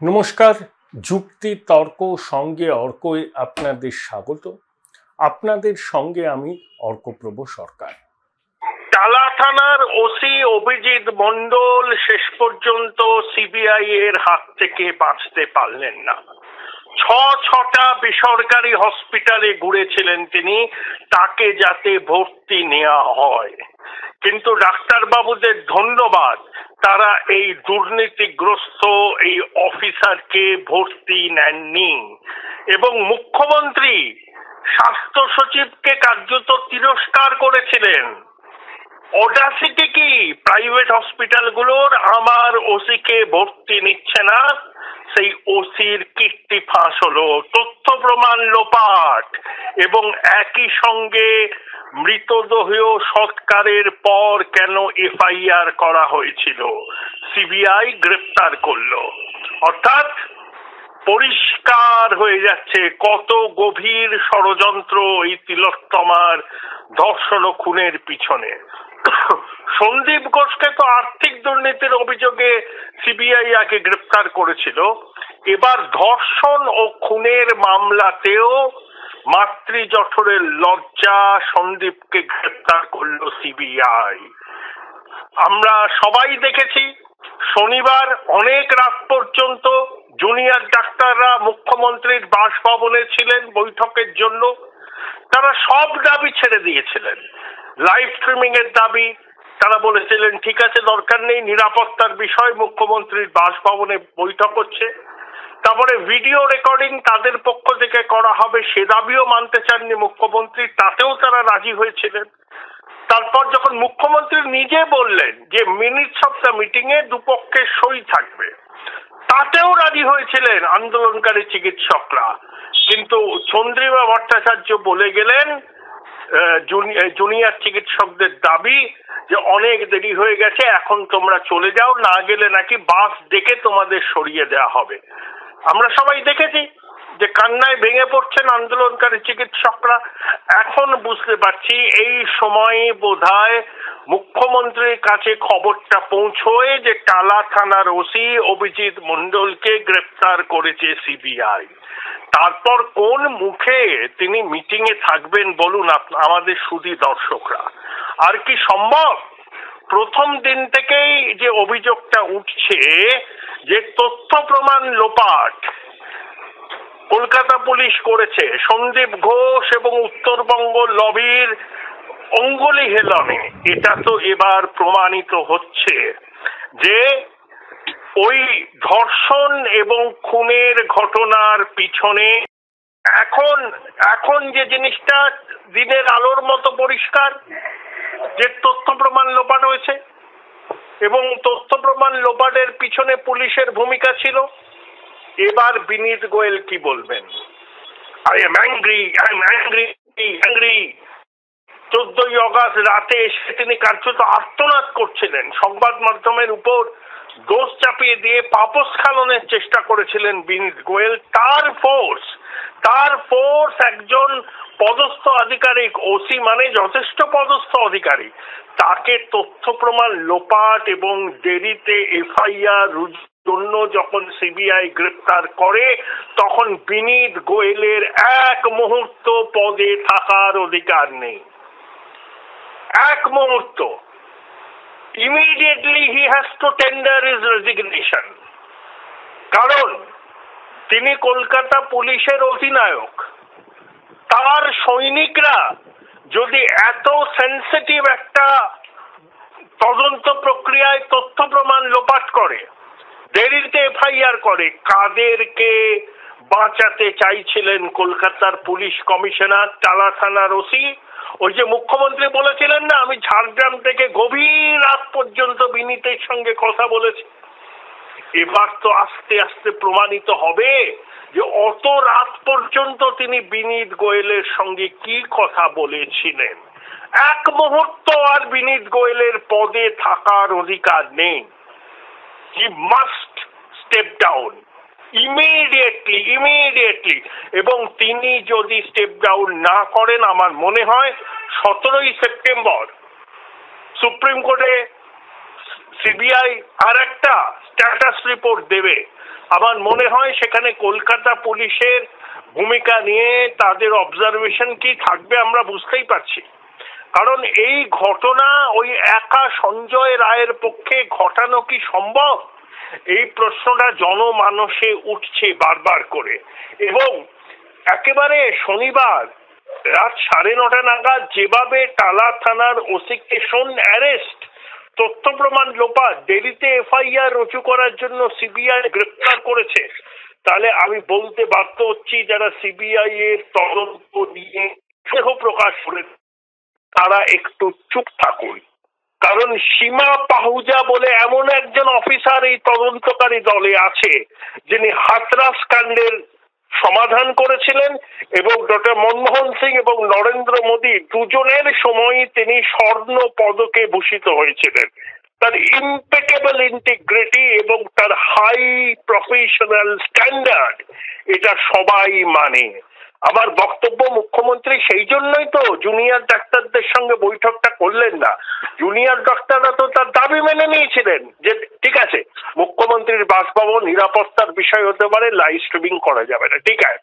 নমস্কার, যুক্তি তর্ক সঙ্গে অর্কই আপনাদের স্বাগত। আপনাদের সঙ্গে আমি অর্কপ্রভ সরকার। টালা থানার ওসি অভিজিৎ মণ্ডল শেষ পর্যন্ত সিবিআই এর হাত থেকে বাঁচতে পারলেন না। ছটা বেসরকারি হসপিটালে ঘুরেছিলেন তিনি, তাকে যাতে ভর্তি নেওয়া হয়, কিন্তু ডাক্তারবাবুদের ধন্যবাদ, তারা এই দুর্নীতিগ্রস্ত এই অফিসারকে ভর্তি নেননি এবং মুখ্যমন্ত্রী স্বাস্থ্য সচিবকে কার্যত তিরস্কার করেছিলেন। অডাসিটি কি প্রাইভেট হসপিটালগুলোর আমার ওসিকে ভর্তি নিচ্ছে না, সেই ওসির কীর্তি ফাঁস হলো, তথ্য প্রমাণ লোপাট এবং একই সঙ্গে মৃতদেহ সৎকারের পর কেন এফআইআর করা হয়েছিল, সিবিআই গ্রেপ্তার করলো। অর্থাৎ পরিষ্কার হয়ে যাচ্ছে কত গভীর ষড়যন্ত্র এই তিলোত্তমার ধর্ষণ ও খুনের পিছনে। সন্দীপ ঘোষকে তো আর্থিক দুর্নীতির অভিযোগে সিবিআই আগে গ্রেপ্তার করেছিল, এবার ধর্ষণ ও খুনের মামলাতেও মাতৃজঠরের লজ্জা সন্দীপকে গ্রেপ্তার করলো সিবিআই। আমরা সবাই দেখেছি শনিবার অনেক রাত পর্যন্ত জুনিয়র ডাক্তাররা মুখ্যমন্ত্রীর বাসভবনে ছিলেন বৈঠকের জন্য। তারা সব দাবি ছেড়ে দিয়েছিলেন। লাইভ স্ট্রিমিং এর দাবি, তারা বলেছিলেন ঠিক আছে, দরকার নেই, নিরাপত্তার বিষয়, মুখ্যমন্ত্রীর বাসভবনে বৈঠক হচ্ছে। তারপরে ভিডিও রেকর্ডিং তাদের পক্ষ থেকে করা হবে, সে দাবিও মানতে চাননি মুখ্যমন্ত্রী, তাতেও তারা রাজি হয়েছিলেন। তারপর যখন মুখ্যমন্ত্রী নিজে বললেন যে মিনিটস অফ দ্য মিটিং এ দুপক্ষের সই থাকবে, তাতেও রাজি হয়েছিলেন আন্দোলনকারী চিকিৎসকরা। কিন্তু চন্দ্রিমা ভট্টাচার্য বলে গেলেন জুনিয়র চিকিৎসকদের দাবি যে অনেক দেরি হয়ে গেছে, এখন তোমরা চলে যাও, না গেলে নাকি বাস ডেকে তোমাদের সরিয়ে দেওয়া হবে। আমরা সবাই দেখেছি যে কান্নায় ভেঙে পড়ছেন আন্দোলনকারী চিকিৎসকরা। এখন বুঝতে পারছি এই সময় বোধহয় মুখ্যমন্ত্রীর কাছে খবরটা পৌঁছয় যে টালা থানার ওসি অভিজিৎ মণ্ডলকে গ্রেপ্তার করেছে সিবিআই। তারপর কোন মুখে তিনি মিটিং এ থাকবেন বলুন আমাদের সুধী দর্শকরা? আর কি সম্ভব? প্রথম দিন থেকেই যে অভিযোগটা উঠছে যে তথ্য প্রমাণ লোপাট কলকাতা পুলিশ করেছে, সন্দীপ ঘোষ এবং উত্তরবঙ্গ লবির অঙ্গুলি হেলনে, এটা তো এবার প্রমাণিত হচ্ছে যে ওই ধর্ষণ এবং খুনের ঘটনার পিছনে এখন যে জিনিসটা দিনের আলোর মতো পরিষ্কার, যে তথ্য প্রমাণ লোপাট হয়েছে এবং তথ্য প্রমাণ লোপাটের পিছনে পুলিশের ভূমিকা ছিল। এবার বিনীত গোয়েল কি বলবেন? আই এম অ্যাংরি, 14ই অগস্ট রাতে এসে তিনি কার্যত আর্তনাদ করছিলেন, সংবাদ মাধ্যমের উপর দোষ চাপিয়ে দিয়ে পাপস্খলনের চেষ্টা করেছিলেন বিনীত গোয়েল। তার ফোর্স একজন পদস্থ আধিকারিক, ওসি মানে যথেষ্ট পদস্থ আধিকারিক, তাকে তথ্য প্রমাণ লোপাট এবং দেরিতে এফআইআর জন্য যখন সিবিআই গ্রেপ্তার করে, তখন বিনীত গোয়েলের এক মুহূর্ত পদে থাকার অধিকার নেই, এক মুহূর্ত। Immediately he has to tender his resignation, কারণ তিনি কলকাতা পুলিশের অধিনায়ক। তার সৈনিকরা যদি এত সেন্সিটিভ একটা তদন্ত প্রক্রিয়ায় তথ্য প্রমাণ লোপাট করে, দেরিতে এফআইআর করে, কাদেরকে বাঁচাতে চাইছিলেন কলকাতার পুলিশ কমিশনার, টালা থানার ওসি? ওই যে মুখ্যমন্ত্রী বলেছিলেন না, আমি ঝাড়গ্রাম থেকে গভীর রাত পর্যন্ত বিনীতের সঙ্গে কথা বলেছি। এবার তো আস্তে আস্তে প্রমাণিত হবে যে অত রাত পর্যন্ত তিনি বিনীত গোয়েলের সঙ্গে কি কথা বলেছিলেন। এক মুহূর্ত আর বিনীত গোয়েলের পদে থাকার অধিকার নেই। He must step down immediately, এবং তিনি যদি স্টেপ ডাউন না করেন, আমার মনে হয় 17ই সেপ্টেম্বর সুপ্রিম কোর্টে সিবিআই আর একটা স্ট্যাটাস রিপোর্ট দেবে। আমার মনে হয় সেখানে কলকাতা পুলিশের ভূমিকা নিয়ে তাদের অবজারভেশন কি থাকবে আমরা বুঝতেই পারছি। কারণ এই ঘটনা ওই একা সঞ্জয় রায়ের পক্ষে ঘটানো কি সম্ভব, এই প্রশ্নটা জনমানসে উঠছে বারবার করে। এবং একেবারে শনিবার রাত 9:30 নাগাদ যেভাবে টালা থানার ওসিকে শোন অ্যারেস্ট, তথ্য প্রমাণ লোপাট, দেরিতে এফআইআর রুজু করার জন্য সিবিআই গ্রেপ্তার করেছে, তাহলে আমি বলতে বাধ্য হচ্ছি যারা সিবিআই এর তদন্ত নিয়ে স্নেহ প্রকাশ করে তারা একটু চুপ থাকুন। কারণ সীমা পাহুজা বলে এমন একজন অফিসার এই তদন্তকারী দলে আছে যিনি হাতরাস কাণ্ডের সমাধান করেছিলেন এবং ডক্টর মনমোহন সিং এবং নরেন্দ্র মোদী দুজনের সময় তিনি স্বর্ণ পদকে ভূষিত হয়েছিলেন। তার ইম্পেকেবল ইন্টিগ্রিটি এবং তার হাই প্রফেশনাল স্ট্যান্ডার্ড এটা সবাই মানে। আমার বক্তব্য, মুখ্যমন্ত্রী সেই জন্যই তো জুনিয়র ডাক্তারদের সঙ্গে বৈঠকটা করলেন না। জুনিয়র ডাক্তাররা তো তার দাবি মেনে নিয়েছিলেন যে ঠিক আছে মুখ্যমন্ত্রীর বাসভবন নিরাপত্তার বিষয় হতে পারে, লাইভ স্ট্রিমিং করা যাবে না, ঠিক আছে।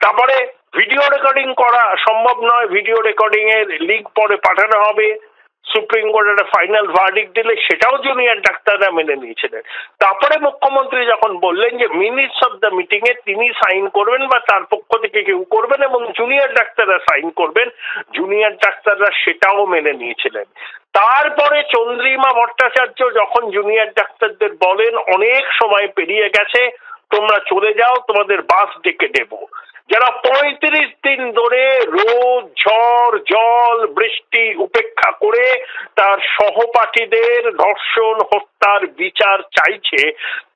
তারপরে ভিডিও রেকর্ডিং করা সম্ভব নয়, ভিডিও রেকর্ডিং এর লিঙ্ক পরে পাঠানো হবে, সুপ্রিম কোর্ট একটা ফাইনাল ভার্ডিক্ট দিলে সেটাও জুনিয়র ডাক্তাররা মেনে নিয়েছিলেন। তারপরে মুখ্যমন্ত্রী যখন বললেন যে মিনিটস অফ দ্য মিটিং এ তিনি সাইন করবেন বা তার পক্ষ থেকে কেউ করবেন এবং জুনিয়র ডাক্তাররা সাইন করবেন, জুনিয়র ডাক্তাররা সেটাও মেনে নিয়েছিলেন। তারপরে চন্দ্রিমা ভট্টাচার্য যখন জুনিয়র ডাক্তারদের বলেন অনেক সময় পেরিয়ে গেছে, তোমরা চলে যাও, তোমাদের বাস ডেকে দেব, যারা 35 দিন ধরে রোদ ঝড় জল বৃষ্টি উপেক্ষা করে তার সহপাঠীদের ধর্ষণ হত্যার বিচার চাইছে,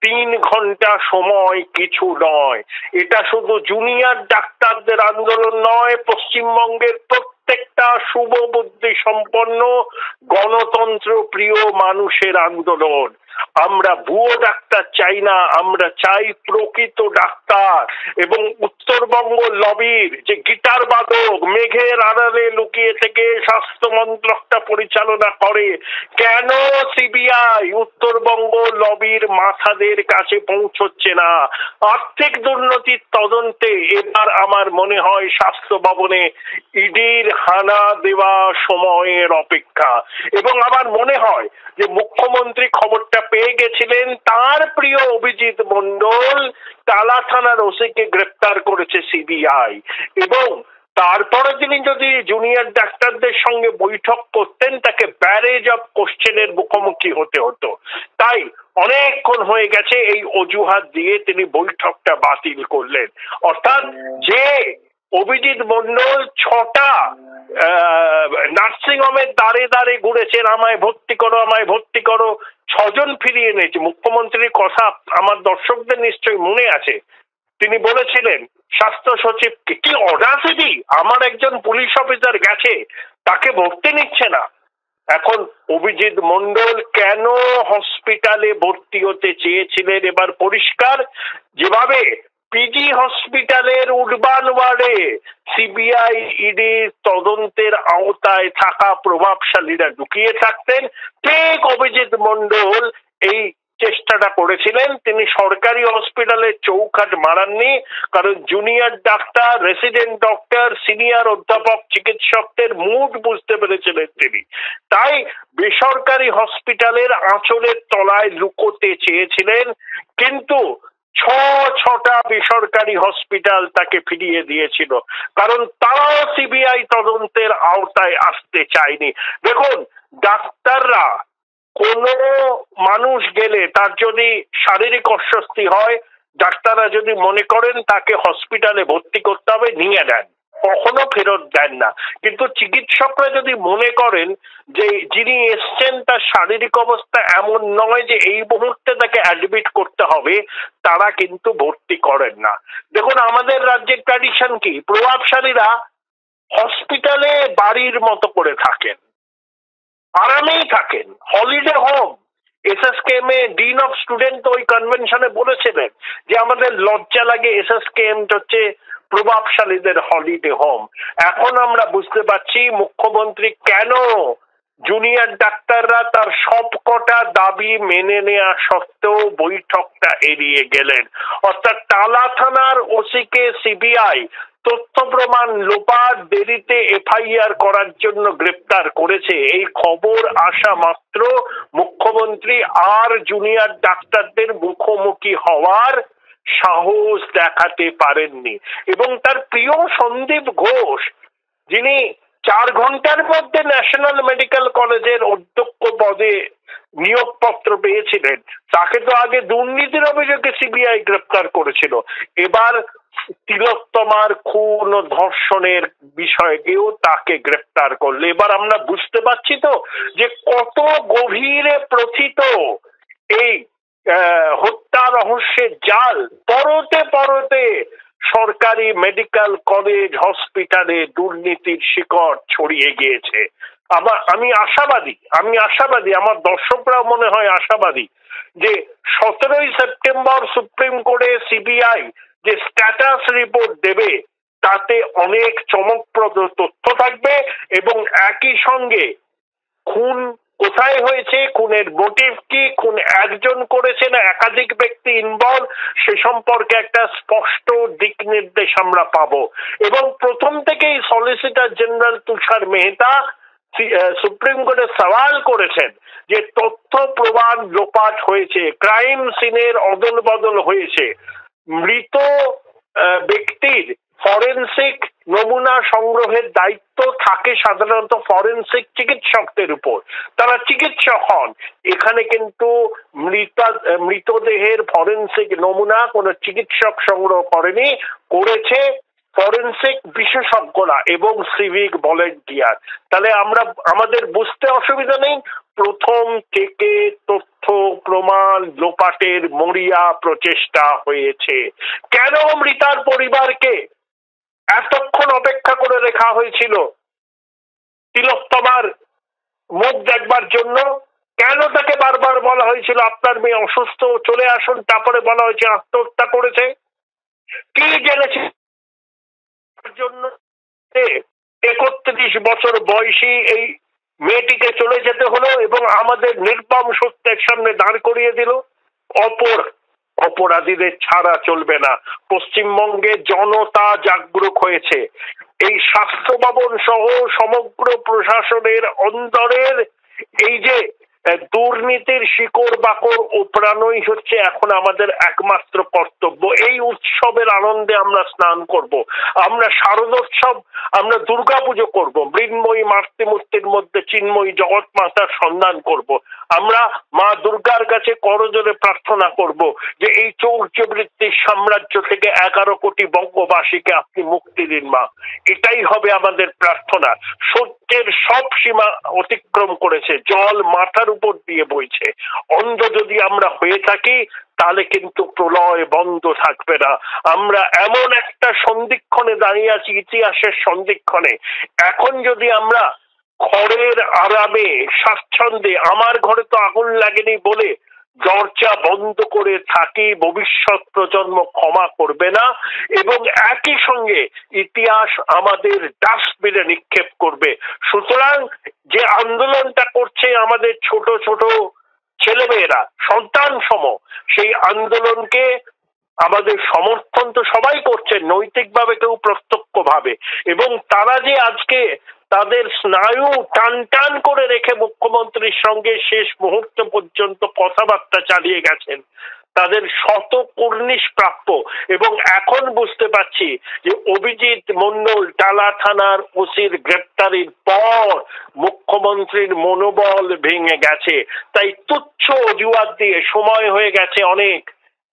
3 ঘন্টা সময় কিছু নয়। এটা শুধু জুনিয়র ডাক্তারদের আন্দোলন নয়, পশ্চিমবঙ্গের প্রত্যেকটা শুভবুদ্ধি সম্পন্ন গণতন্ত্র প্রিয় মানুষের আন্দোলন। আমরা ভুয়ো ডাক্তার চাই না, আমরা চাই প্রকৃত ডাক্তার। এবং উত্তরবঙ্গ লবির যে গিটার বাদক মেঘের আড়ালে লুকিয়ে থেকে স্বাস্থ্য মন্ত্রকটা পরিচালনা করে, কেন সিবিআই উত্তরবঙ্গ লবির মাথাদের কাছে পৌঁছচ্ছে না? আর্থিক দুর্নীতির তদন্তে এবার আমার মনে হয় স্বাস্থ্য ভবনে ইডির হানা দেওয়া সময়ের অপেক্ষা। এবং আমার মনে হয় যে মুখ্যমন্ত্রী খবরটা পেয়ে গেছিলেন, তার প্রিয় অভিজিৎ মন্ডল টালা থানার ওসিকে গ্রেপ্তার করেছে সিবিআই, এবং তারপরে তিনি যদি জুনিয়র ডাক্তারদের সঙ্গে বৈঠক করতেন তাকে ব্যারেজ অফ কোশ্চেনের মুখোমুখি হতে হতো। তাই অনেকক্ষণ হয়ে গেছে এই অজুহাত দিয়ে তিনি বৈঠকটা বাতিল করলেন। অর্থাৎ যে অভিজিৎ মন্ডল 6টা নার্সিং হোমের দ্বারে দ্বারে ঘুরেছেন, আমায় ভর্তি করো আমায় ভর্তি করো, 6 জন ফিরিয়ে এনেছে। মুখ্যমন্ত্রীর কথা আমার দর্শকদের নিশ্চয়ই মনে আছে, তিনি বলেছিলেন স্বাস্থ্য সচিবকে, কি অডাসিটি, আমার একজন পুলিশ অফিসার গেছে তাকে ভর্তি নিচ্ছে না। এখন অভিজিৎ মন্ডল কেন হসপিটালে ভর্তি হতে চেয়েছিলেন এবার পরিষ্কার। যেভাবে পিজি হসপিটালের উডবান ওয়ার্ডে সিবিআই ইডির তদন্তের আওতায় থাকা প্রভাবশালীরা ঢুকিয়ে থাকতেন, ঠিক অভিজিৎ মন্ডল এই চেষ্টাটা করেছিলেন। তিনি সরকারি হসপিটালে চৌকাঠ মারাননি, কারণ junior doctor, resident doctor, senior অধ্যাপক চিকিৎসকদের মুড বুঝতে পেরেছিলেন তিনি। তাই বেসরকারি হসপিটালের আঁচলের তলায় লুকোতে চেয়েছিলেন, কিন্তু 6টা বেসরকারি হসপিটাল তাকে ফিরিয়ে দিয়েছিল, কারণ তারাও সিবিআই তদন্তের আওতায় আসতে চায়নি। দেখুন, ডাক্তাররা কোন মানুষ গেলে তার যদি শারীরিক অস্বস্তি হয়, ডাক্তাররা যদি মনে করেন তাকে হসপিটালে ভর্তি করতে হবে, নিয়ে নেন, কখনো ফেরত দেন না। কিন্তু চিকিৎসকরা যদি মনে করেন যে যিনি এসছেন তার শারীরিক অবস্থা এমন নয় যে এই মুহূর্তে তাকে অ্যাডমিট করতে হবে, তারা কিন্তু ভর্তি করেন না। দেখুন আমাদের রাজ্যের ট্র্যাডিশন কি, প্রভাবশালীরা হসপিটালে বাড়ির মতো করে থাকেন, আরামেই থাকেন, holiday home. SSKM A dean of student ওই কনভেনশনে বলেছিলেন যে আমাদের লজ্জা লাগে, এসএসকেএম হচ্ছে প্রভাবশালীদের হলিডে হোম। এখন আমরা বুঝতে পারছি মুখ্যমন্ত্রী কেন জুনিয়র ডাক্তাররা তার সবকটা দাবি মেনে নেওয়া সত্ত্বেও বৈঠকটা এড়িয়ে গেলেন। অর্থাৎ টালা থানার ওসিকে সিবিআই তথ্য প্রমাণ লোপাট দেরিতে এফআইআর করার জন্য গ্রেপ্তার করেছে, এই খবর আসা মাত্র মুখ্যমন্ত্রী আর জুনিয়র ডাক্তারদের মুখোমুখি হওয়ার সাহস দেখাতে পারেননি। এবং তার প্রিয় সন্দীপ ঘোষ, যিনি 4 ঘন্টার মধ্যে ন্যাশনাল মেডিকেল কলেজের অধ্যক্ষ পদে নিয়োগপত্র পেয়েছিলেন, তাকে তো আগে দুর্নীতির অভিযোগে সিবিআই গ্রেপ্তার করেছিল, এবার তিলোত্তমার খুন ও ধর্ষণের বিষয়কেও তাকে গ্রেপ্তার করলো। এবার আমরা বুঝতে পারছি তো যে কত গভীরে প্রথিত এই হত্যা রহস্যের জাল। পরতে পরতে সরকারি মেডিকেল কলেজ হসপিটালে দুর্নীতির শিকড় ছড়িয়ে গিয়েছে। আমি আশাবাদী, আমার দর্শকরাও মনে হয় আশাবাদী যে 17ই সেপ্টেম্বর সুপ্রিম কোর্টে সিবিআই যে স্ট্যাটাস রিপোর্ট দেবে তাতে অনেক চমকপ্রদ তথ্য থাকবে এবং একই সঙ্গে খুন কোথায় হয়েছে, খুনের মোটিভ কি, খুন একজন করেছে না একাধিক ব্যক্তি ইনভলভ, সে সম্পর্কে একটা স্পষ্ট দিক নির্দেশ আমরা পাবো। এবং প্রথম থেকেই সলিসিটর জেনারেল তুষার মেহতা সুপ্রিম কোর্টে সওয়াল করেছেন যে তথ্য প্রমাণ লোপাট হয়েছে, ক্রাইম সিনের অদল বদল হয়েছে, মৃত ব্যক্তির ফরেনসিক নমুনা সংগ্রহের দায়িত্ব থাকে সাধারণত ফরেনসিক চিকিৎসকদের উপর, তারা চিকিৎসক হন। এখানে কিন্তু মৃতদেহের ফরেনসিক নমুনা কোনো চিকিৎসক সংগ্রহ করেনি, করেছে ফরেনসিক বিশেষজ্ঞরা এবং সিভিক ভলেন্টিয়ার। তাহলে আমাদের বুঝতে অসুবিধা নেই, প্রথম থেকে তথ্য প্রমাণ লোপাটের মরিয়া প্রচেষ্টা হয়েছে। কেন মৃতার পরিবারকে এতক্ষণ অপেক্ষা করে রাখা হয়েছিল তিলোত্তমার মুখ দেখবার জন্য? কেন তাকে বারবার বলা হয়েছিল আপনার মেয়ে অসুস্থ, চলে আসুন, তারপরে বলা হয়েছে আত্মহত্যা করেছে? কি জেনেছে জন্য 31 বছর বয়সী এই মেয়েটিকে চলে যেতে হলো এবং আমাদের নির্মম সত্যের সামনে দাঁড় করিয়ে দিল? অপরাধীদের ছাড়া চলবে না। পশ্চিমবঙ্গে জনতা জাগরুক হয়েছে। এই স্বাস্থ্য ভবন সহ সমগ্র প্রশাসনের অন্দরের এই যে দুর্নীতির শিকড় বাকড় উপড়ানোই হচ্ছে এখন আমাদের একমাত্র কর্তব্য। এই উৎসবের আনন্দে আমরা স্নান করব, আমরা শারদোৎসব, আমরা দুর্গাপুজো করব, মৃন্ময়ী মাতৃমূর্তির মধ্যে চিন্ময়ী জগৎ মাতার সন্ধান করব, আমরা মা দুর্গার কাছে করজোড়ে প্রার্থনা করব যে এই চৌর্যবৃত্তির সাম্রাজ্য থেকে 11 কোটি বঙ্গবাসীকে আপনি মুক্তি দিন মা। এটাই হবে আমাদের প্রার্থনা। সত্যের সব সীমা অতিক্রম করেছে, জল মাথার উপর দিয়ে বইছে। অন্ধ যদি আমরা হয়ে থাকি তাহলে কিন্তু প্রলয় বন্ধ থাকবে না। আমরা এমন একটা সন্ধিক্ষণে দাঁড়িয়ে আছি, ইতিহাসের সন্ধিক্ষণে। এখন যদি আমরা ঘরের আরামে স্বাচ্ছন্দ্যে, আমার ঘরে তো আগুন লাগেনি বলে দরজা বন্ধ করে থাকি, ভবিষ্যৎ প্রজন্ম ক্ষমা করবে না এবং একই সঙ্গে ইতিহাস আমাদের ডাস্টবিনে নিক্ষেপ করবে। সুতরাং যে আন্দোলনটা করছে আমাদের ছোট ছোট ছেলেমেয়েরা, সন্তান সম, সেই আন্দোলনকে আমাদের সমর্থন তো সবাই করছে, নৈতিকভাবে কেউ প্রত্যক্ষভাবে, এবং তারা যে আজকে তাদের স্নায়ু টান টান করে রেখে মুখ্যমন্ত্রীর সঙ্গে শেষ মুহূর্ত পর্যন্ত কথাবার্তা চালিয়ে গেছেন, তাদের শত কুর্নিশ প্রাপ্য। এবং এখন বুঝতে পারছি যে অভিজিৎ মন্ডল টালা থানার ওসির গ্রেপ্তারির পর মুখ্যমন্ত্রীর মনোবল ভেঙে গেছে। তাই তুচ্ছ অজুহাত দিয়ে সময় হয়ে গেছে অনেক,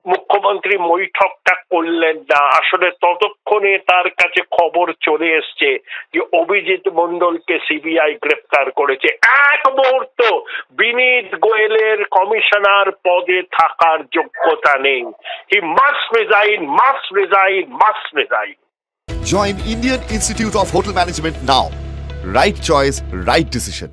মুখ্যমন্ত্রী বৈঠকটা করলেন না। আসলে ততক্ষণে তার কাছে খবর চলে এসছে যে অভিজিৎ মন্ডলকে সিবিআই গ্রেপ্তার করেছে। এক মুহূর্ত বিনীত গোয়েলের কমিশনার পদে থাকার যোগ্যতা নেই। He must resign, must resign, must resign. Join Indian Institute of Hotel Management now. Right choice, right decision.